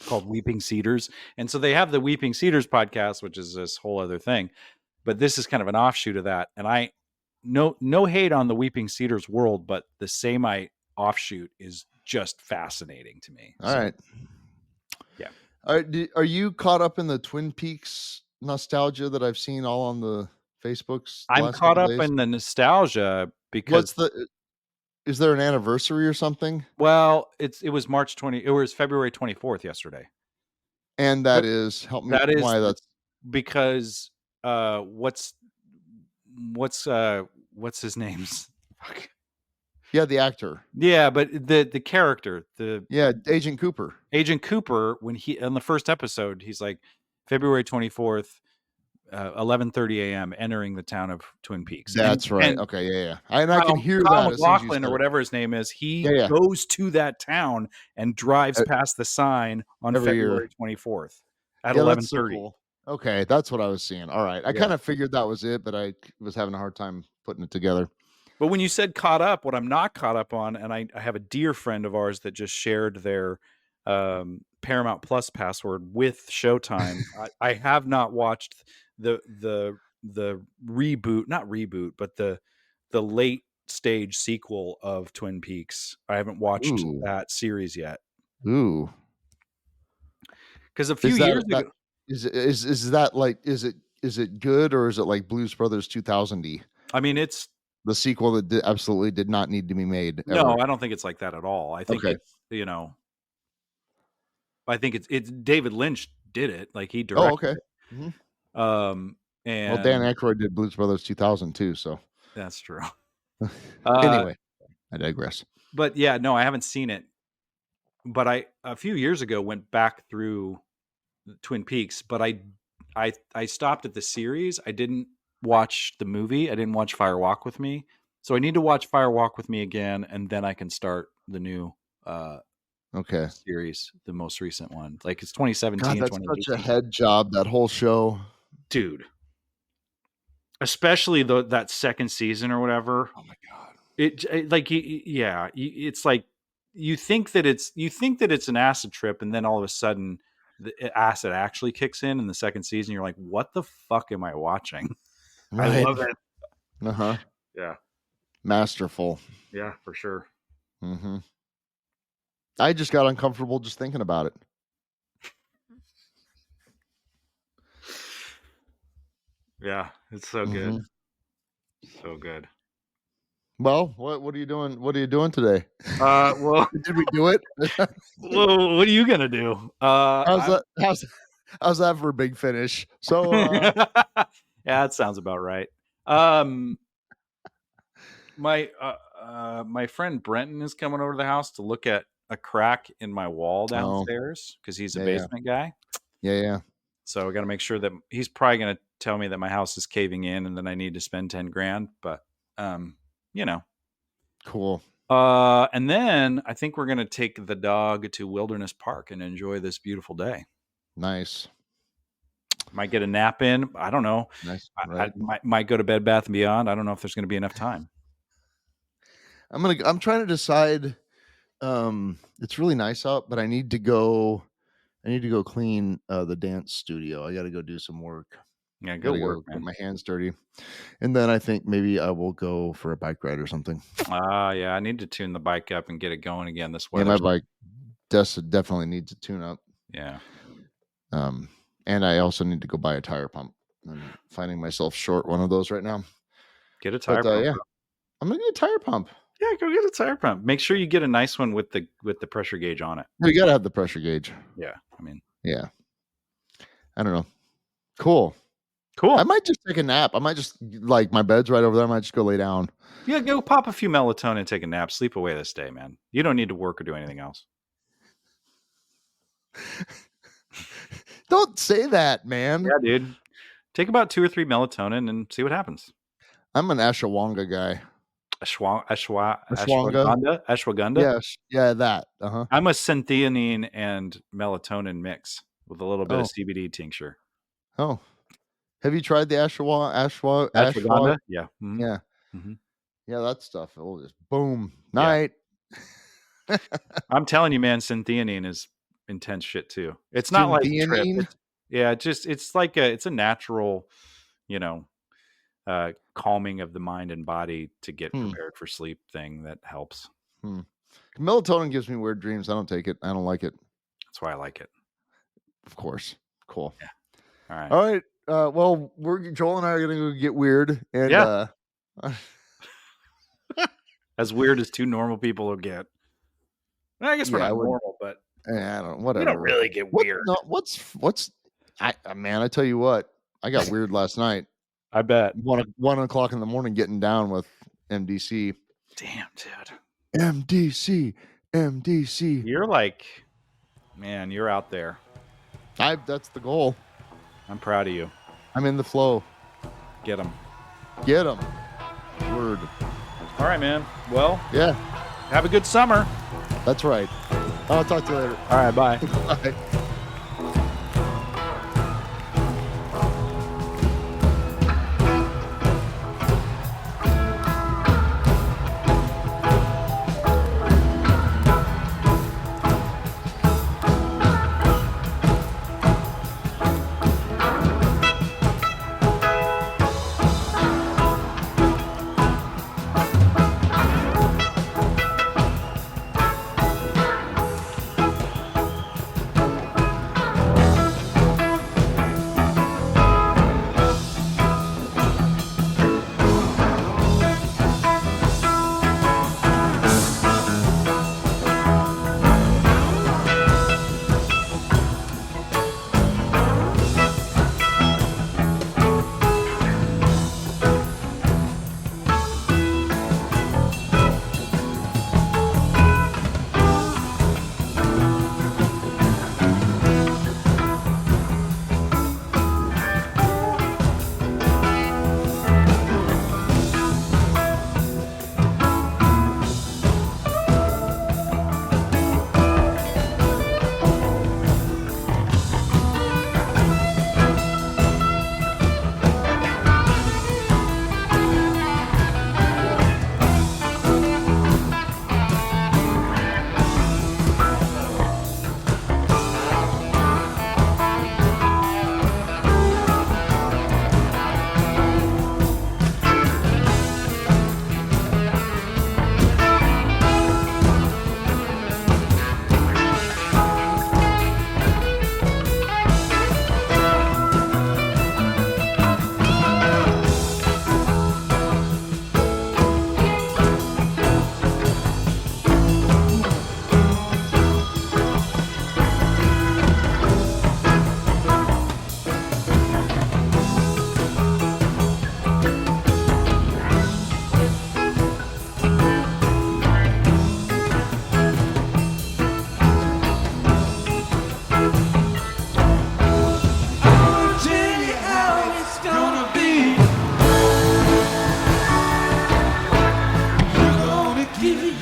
called Weeping Cedars. And so they have the Weeping Cedars podcast, which is this whole other thing. But this is kind of an offshoot of that. And no hate on the Weeping Cedars world, but the Samite offshoot is just fascinating to me.
All right.
Yeah.
All right. Are you caught up in the Twin Peaks nostalgia that I've seen all on the Facebooks?
I'm caught up in the nostalgia because
is there an anniversary or something?
Well, it was February 24th yesterday.
And help me. Why that's
because what's his name's fuck.
Yeah, the actor.
Yeah, but the character,
Agent Cooper.
Agent Cooper, when he on the first episode, he's like February 24th, 11:30 a.m. entering the town of Twin Peaks.
That's right. Okay, yeah. And I can hear
Kyle
that.
McLaughlin or whatever his name is. He goes to that town and drives past the sign on February 24th at 11:30. So cool.
Okay, that's what I was seeing. All right, I kind of figured that was it, but I was having a hard time putting it together.
But when you said caught up, what I'm not caught up on, and I have a dear friend of ours that just shared their Paramount Plus password with Showtime. I have not watched the reboot, not reboot, but the late stage sequel of Twin Peaks. I haven't watched that series yet.
Ooh,
because a few years ago,
is it good, or is it like Blues Brothers 2000-y?
I mean, it's
the sequel that absolutely did not need to be made. Ever.
No, I don't think it's like that at all. I think it's, I think it's David Lynch did it. Like he directed.
Oh, okay.
Mm-hmm. And
Dan Aykroyd did Blues Brothers 2000 too. So
that's true.
Anyway, I digress.
But yeah, no, I haven't seen it. But a few years ago went back through Twin Peaks, but I stopped at the series. I didn't watch the movie. I didn't watch Fire Walk with Me. So I need to watch Fire Walk with Me again, and then I can start the new series, the most recent one. Like it's 2017.
God, that's such a head job, that whole show.
Dude. Especially that second season or whatever.
Oh my God.
It's like you think that it's an acid trip, and then all of a sudden the acid actually kicks in the second season. You're like, what the fuck am I watching? Right. I love it.
Uh-huh.
Yeah.
Masterful.
Yeah, for sure.
Mm-hmm. I just got uncomfortable just thinking about it.
Yeah, it's so good. So good.
Well, what are you doing? What are you doing today?
Well,
did we do it?
Well, what are you gonna do?
How's that for a big finish? So
yeah, that sounds about right. My friend Brenton is coming over to the house to look at a crack in my wall downstairs because he's a basement guy.
Yeah.
So we got to make sure that he's probably going to tell me that my house is caving in and then I need to spend 10 grand. But,
Cool.
And then I think we're going to take the dog to Wilderness Park and enjoy this beautiful day.
Nice.
Might get a nap in. I don't know.
Nice.
I might go to Bed Bath & Beyond. I don't know if there's going to be enough time.
I'm trying to decide. It's really nice out, but I need to go clean the dance studio. I got to go do some work.
Yeah, go work, man.
Get my hands dirty. And then I think maybe I will go for a bike ride or something.
Yeah, I need to tune the bike up and get it going again this weather.
Yeah, my bike definitely needs a tune up.
Yeah.
And I also need to go buy a tire pump. I'm finding myself short one of those right now.
Get a tire pump.
Yeah. I'm gonna get a tire pump.
Yeah, go get a tire pump. Make sure you get a nice one with the pressure gauge on it.
You gotta have the pressure gauge.
Yeah, I mean.
Yeah. I don't know. Cool. I might just take a nap. I might just my bed's right over there. I might just go lay down.
Yeah, go pop a few melatonin and take a nap. Sleep away this day, man. You don't need to work or do anything else.
Don't say that, man.
Yeah, dude. Take about 2 or 3 melatonin and see what happens.
I'm an ashwagandha guy.
Ashwagandha?
Yes. Yeah, that. Uh-huh.
I'm a syntheanine and melatonin mix with a little bit of CBD tincture.
Oh. Have you tried the ashwagandha?
Yeah. Mm-hmm.
Yeah.
Mm-hmm.
Yeah, that stuff. It'll just boom. Night.
Yeah. I'm telling you, man, syntheanine is intense shit too. It's not like trip. It's like it's a natural, calming of the mind and body to get prepared for sleep thing that helps.
Melatonin gives me weird dreams. I don't take it. I don't like it.
That's why I like it.
Of course. Cool.
Yeah. All right.
All right. Well, Joel and I are gonna go get weird, and
as weird as two normal people will get. I guess we're not normal, but
I don't. Whatever.
We don't really get weird.
Man, I tell you what, I got weird last night.
I bet
1 o'clock in the morning, getting down with MDC.
Damn, dude.
MDC.
You're like, man, you're out there.
That's the goal.
I'm proud of you.
I'm in the flow.
Get them.
Word.
All right, man. Well,
yeah.
Have a good summer.
That's right. I'll talk to you later.
All right, bye.
Bye.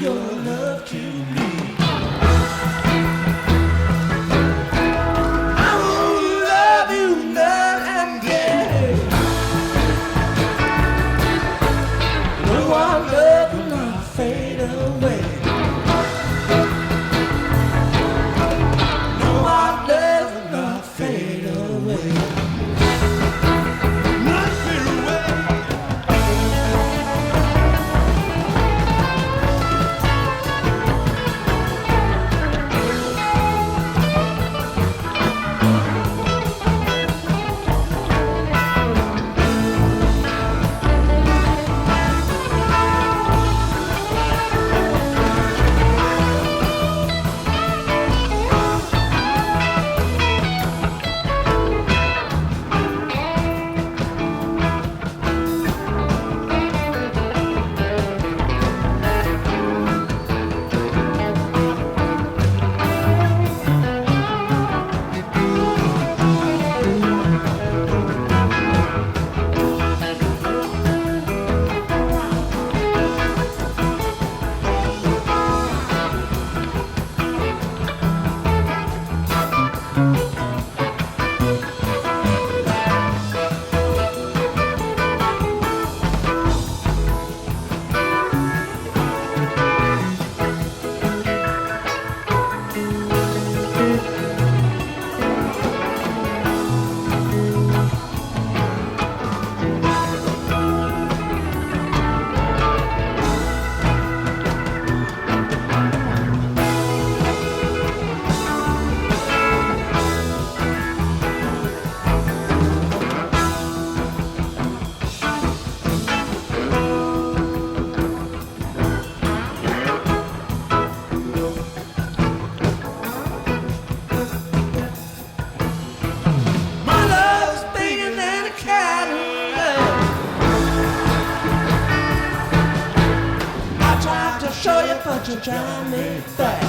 your love to me. I will love you night and day. No, our love will not fade away. No, our love will not fade away. Not fade away. My love's bigger than a Cadillac. I tried to show you, but you drive me back.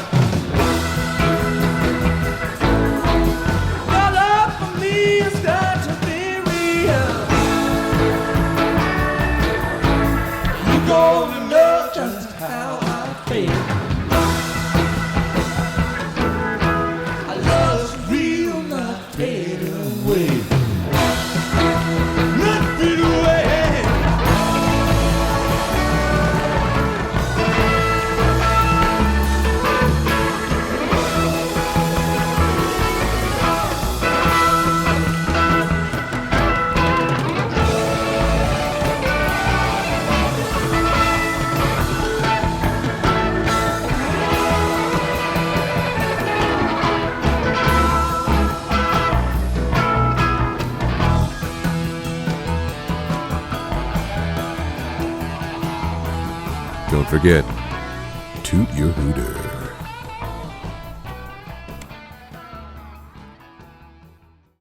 Your love for me has got to be real. You gonna know just how I feel. Our love's real, not fade away. Not fade away.
Don't forget, toot your hooter.